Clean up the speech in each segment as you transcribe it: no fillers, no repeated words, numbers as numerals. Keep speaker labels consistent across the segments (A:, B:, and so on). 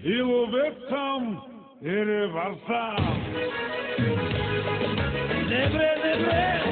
A: и ловец съм, и рибар съм.
B: Добре, добре.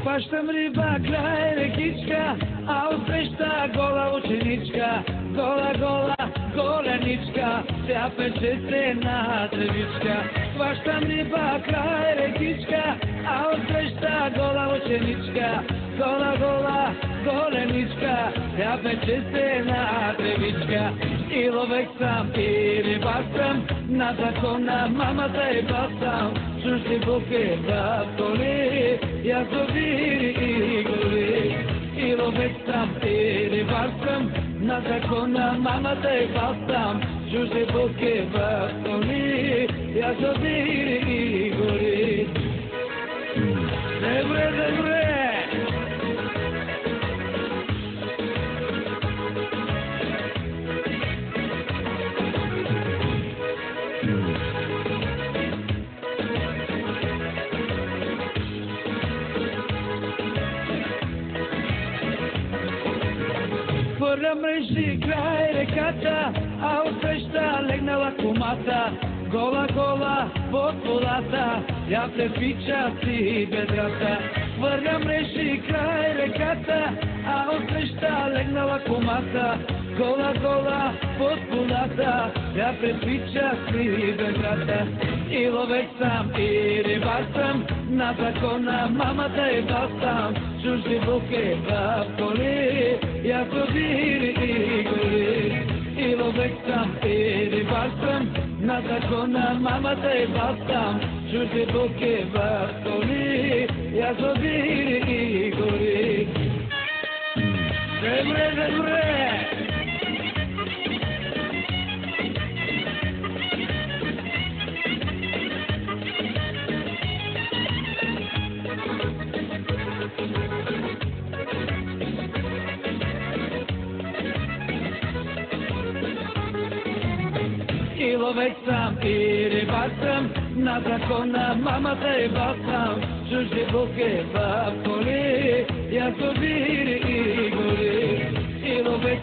B: Хващам риба край рекичка, а отсреща гола ученичка. Гола, гола, голеничка, тя пече се на тревичка. Хващам риба край рекичка, а отсреща гола ученичка. Гола, гола, голеничка, тя пече се на тревичка. И ловек съм, и рибар съм, на закона мамата и баб съм. Чужди буки в коли, язовири и гори. И ловек съм, и рибар съм, на закона мамата и баб съм. Чужди буки в коли, язовири и гори. Добре, добре. Хвърля мрежи край реката, а отсреща легнала кумата. Гола, гола под водата, я препича си бедрата. Хвърля мрежи край реката, а отсреща легнала кумата. Гола, гола под водата, я препича си бедрата. И ловек съм, и рибар съм, на закона мамата и баб съм. Чужди буки в коли, язовири и гори. И ловек съм, и рибар съм, на закона мамата и баб съм. Чужди буки в коли, язовири и гори. Добре, добре. И ловек съм, и рибар съм, на закона мамата и баб съм. Чужди буки в коли, язовири и гори. И ловек